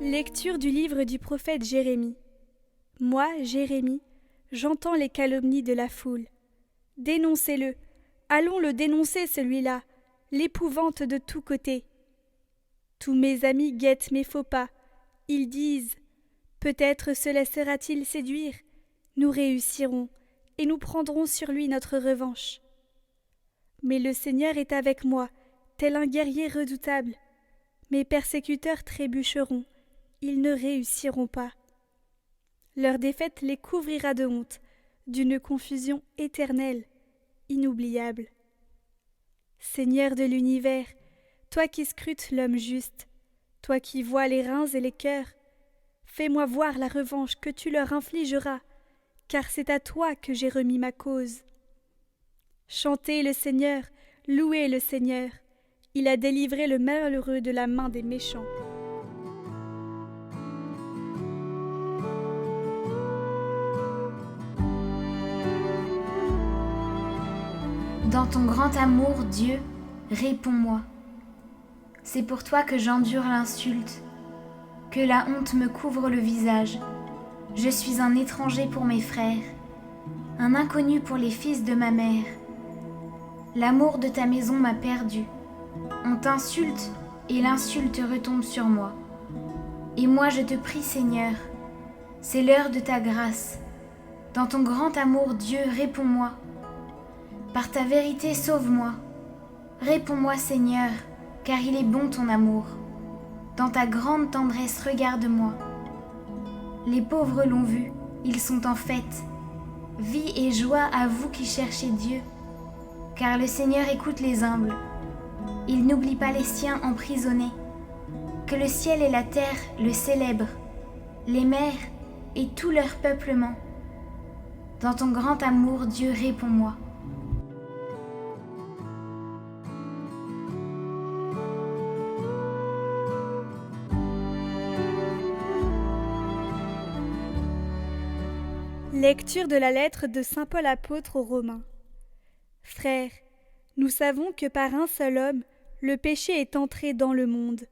Lecture du livre du prophète Jérémie. Moi, Jérémie, j'entends les calomnies de la foule. Dénoncez-le, allons le dénoncer celui-là, l'épouvante de tous côtés. Tous mes amis guettent mes faux pas. Ils disent « Peut-être se laissera-t-il séduire. Nous réussirons, et nous prendrons sur lui notre revanche. » Mais le Seigneur est avec moi, tel un guerrier redoutable. Mes persécuteurs trébucheront, ils ne réussiront pas. Leur défaite les couvrira de honte, d'une confusion éternelle, inoubliable. Seigneur de l'univers, toi qui scrutes l'homme juste, toi qui vois les reins et les cœurs, fais-moi voir la revanche que tu leur infligeras, car c'est à toi que j'ai remis ma cause. Chantez le Seigneur, louez le Seigneur, il a délivré le malheureux de la main des méchants. Dans ton grand amour, Dieu, réponds-moi. C'est pour toi que j'endure l'insulte, que la honte me couvre le visage. Je suis un étranger pour mes frères, un inconnu pour les fils de ma mère. L'amour de ta maison m'a perdu. On t'insulte et l'insulte retombe sur moi. Et moi je te prie, Seigneur, c'est l'heure de ta grâce. Dans ton grand amour, Dieu, réponds-moi. Par ta vérité, sauve-moi. Réponds-moi, Seigneur, car il est bon ton amour. Dans ta grande tendresse, regarde-moi. Les pauvres l'ont vu, ils sont en fête. Vie et joie à vous qui cherchez Dieu, car le Seigneur écoute les humbles. Il n'oublie pas les siens emprisonnés. Que le ciel et la terre le célèbrent, les mers et tout leur peuplement. Dans ton grand amour, Dieu, réponds-moi. Lecture de la lettre de saint Paul apôtre aux Romains. Frères, nous savons que par un seul homme, le péché est entré dans le monde,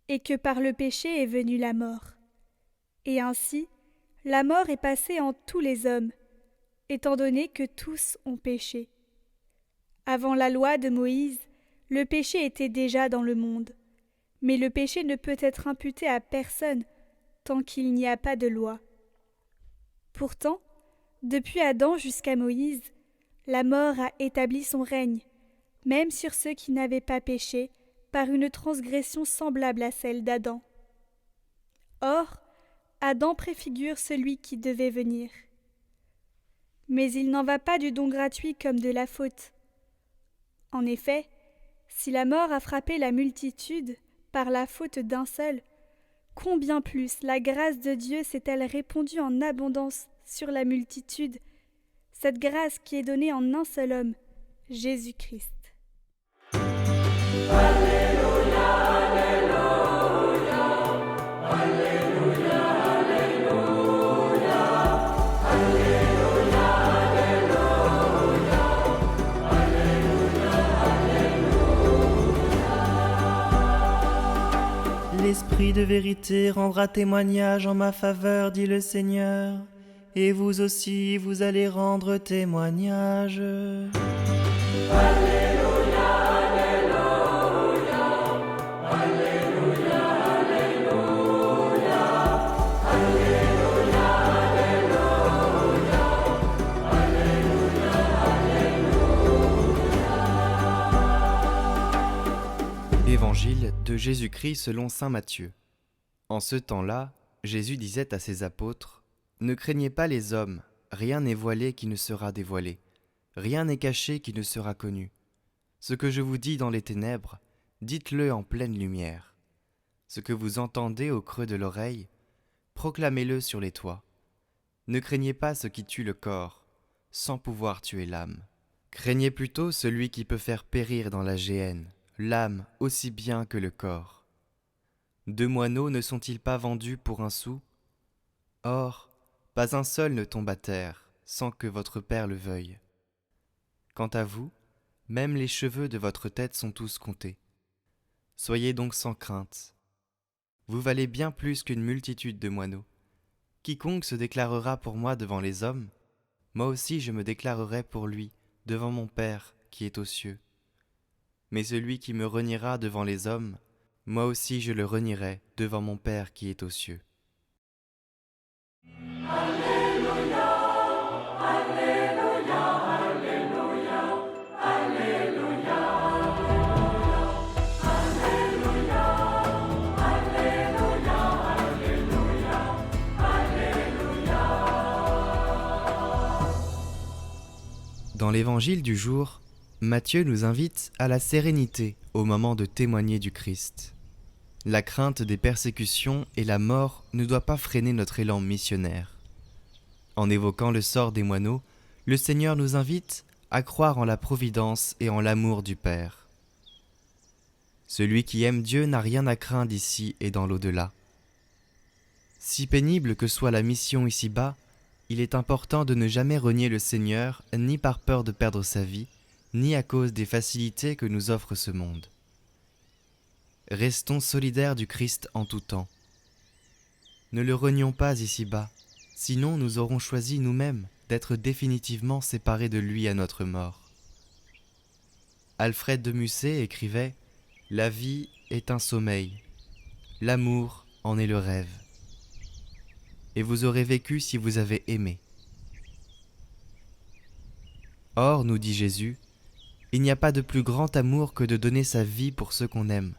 et que par le péché est venue la mort. Et ainsi, la mort est passée en tous les hommes, étant donné que tous ont péché. Avant la loi de Moïse, le péché était déjà dans le monde, mais le péché ne peut être imputé à personne tant qu'il n'y a pas de loi. Pourtant, depuis Adam jusqu'à Moïse, la mort a établi son règne, même sur ceux qui n'avaient pas péché, par une transgression semblable à celle d'Adam. Or, Adam préfigure celui qui devait venir. Mais il n'en va pas du don gratuit comme de la faute. En effet, si la mort a frappé la multitude par la faute d'un seul, combien plus la grâce de Dieu s'est-elle répandue en abondance sur la multitude, cette grâce qui est donnée en un seul homme, Jésus-Christ. Alléluia, Alléluia, Alléluia, Alléluia, Alléluia, Alléluia, Alléluia. L'Esprit de vérité rendra témoignage en ma faveur, dit le Seigneur, et vous aussi, vous allez rendre témoignage. Alléluia, Alléluia, Alléluia, Alléluia, Alléluia, Alléluia, Alléluia. Évangile de Jésus-Christ selon saint Matthieu. En ce temps-là, Jésus disait à ses apôtres : Ne craignez pas les hommes, rien n'est voilé qui ne sera dévoilé, rien n'est caché qui ne sera connu. Ce que je vous dis dans les ténèbres, dites-le en pleine lumière. Ce que vous entendez au creux de l'oreille, proclamez-le sur les toits. Ne craignez pas ce qui tue le corps, sans pouvoir tuer l'âme. Craignez plutôt celui qui peut faire périr dans la géhenne l'âme aussi bien que le corps. 2 moineaux ne sont-ils pas vendus pour un sou ? Or, pas un seul ne tombe à terre, sans que votre Père le veuille. Quant à vous, même les cheveux de votre tête sont tous comptés. Soyez donc sans crainte. vous valez bien plus qu'une multitude de moineaux. Quiconque se déclarera pour moi devant les hommes, moi aussi je me déclarerai pour lui devant mon Père qui est aux cieux. Mais celui qui me reniera devant les hommes, moi aussi je le renierai devant mon Père qui est aux cieux. Dans l'évangile du jour, Matthieu nous invite à la sérénité au moment de témoigner du Christ. La crainte des persécutions et la mort ne doit pas freiner notre élan missionnaire. En évoquant le sort des moineaux, le Seigneur nous invite à croire en la providence et en l'amour du Père. Celui qui aime Dieu n'a rien à craindre ici et dans l'au-delà. Si pénible que soit la mission ici-bas, il est important de ne jamais renier le Seigneur, ni par peur de perdre sa vie, ni à cause des facilités que nous offre ce monde. Restons solidaires du Christ en tout temps. Ne le renions pas ici-bas, sinon nous aurons choisi nous-mêmes d'être définitivement séparés de lui à notre mort. Alfred de Musset écrivait « La vie est un sommeil, l'amour en est le rêve. Et vous aurez vécu si vous avez aimé. » Or, nous dit Jésus, il n'y a pas de plus grand amour que de donner sa vie pour ceux qu'on aime.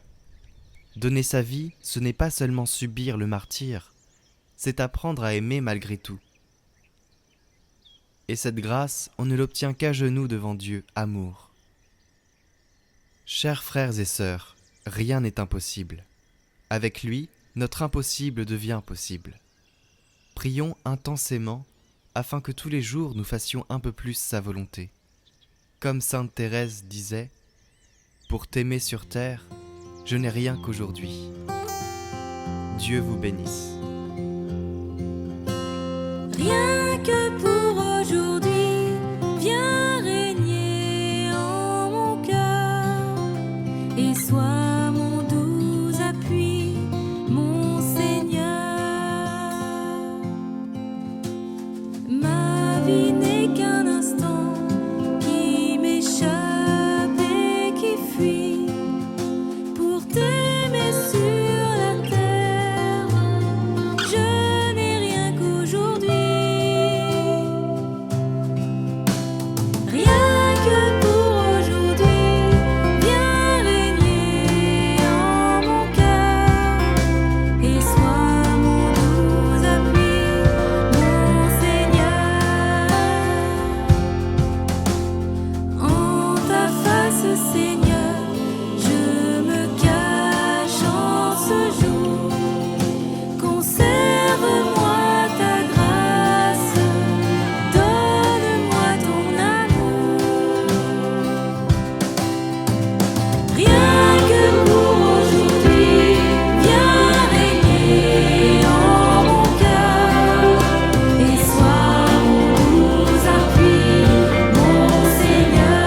Donner sa vie, ce n'est pas seulement subir le martyre, c'est apprendre à aimer malgré tout. Et cette grâce, on ne l'obtient qu'à genoux devant Dieu, amour. Chers frères et sœurs, rien n'est impossible. Avec lui, notre impossible devient possible. Prions intensément afin que tous les jours nous fassions un peu plus sa volonté. Comme sainte Thérèse disait, « Pour t'aimer sur terre, je n'ai rien qu'aujourd'hui. » Dieu vous bénisse. Rien que pour aujourd'hui, viens régner en mon cœur et sois mon doux appui, mon Seigneur. Ma vie n'est qu'un instant qui m'échappe et qui fuit pour t'aimer sur la terre. Je n'ai rien qu'aujourd'hui. Rien que pour aujourd'hui, viens régner en mon cœur et sois mon doux appui, mon Seigneur. En ta face, Seigneur, je me cache en ce jour. Conserve-moi ta grâce, donne-moi ton amour. Rien que pour aujourd'hui, viens régner en mon cœur et sois mon doux appui, mon Seigneur.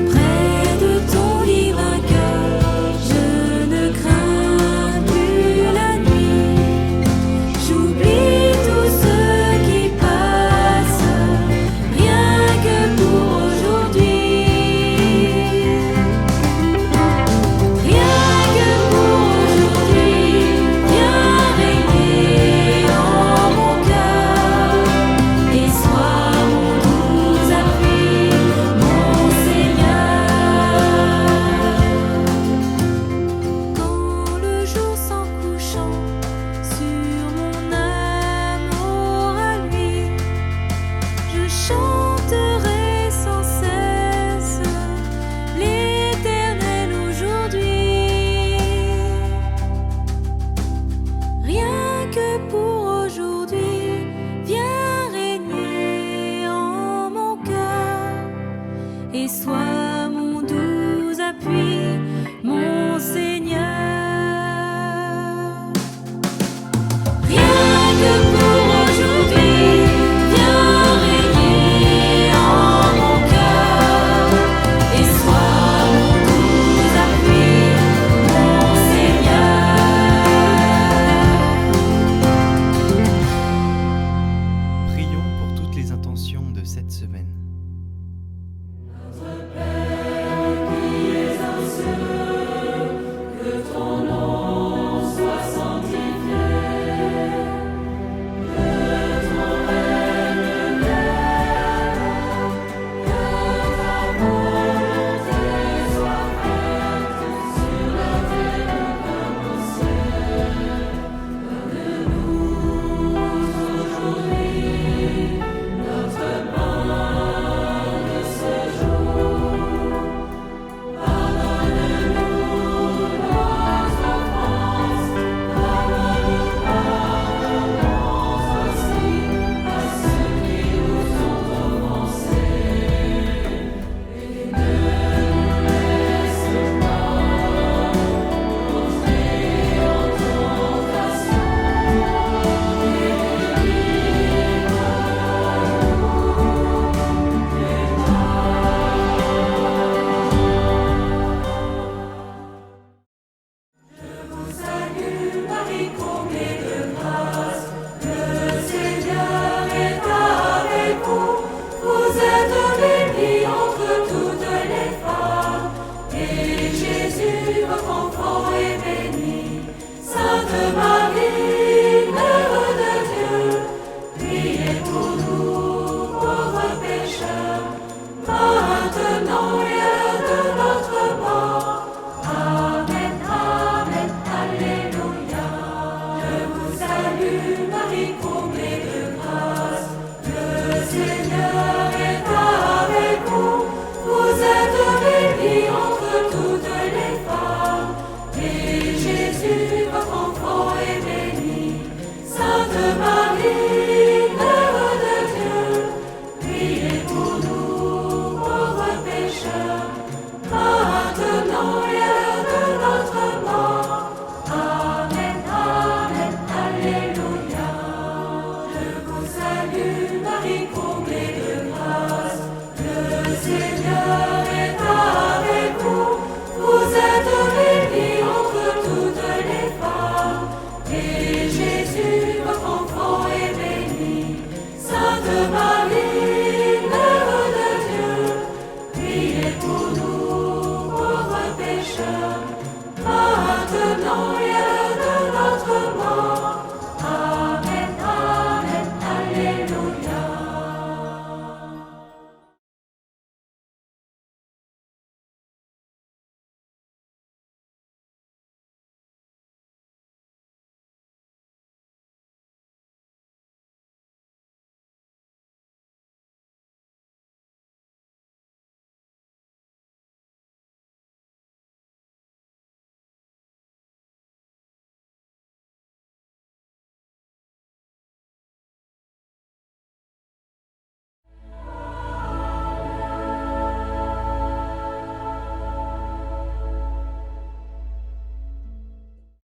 Près de ton divin cœur, je ne crains plus la nuit. J'oublie tout ce qui passe, rien que pour aujourd'hui. Rien que pour aujourd'hui, viens régner en mon cœur et sois mon doux appui, mon Seigneur. Quand le jour s'en couchant sur mon amour à lui, je chanterai sans cesse l'Éternel aujourd'hui. Rien que pour aujourd'hui, viens régner en mon cœur et sois mon doux appui, Mon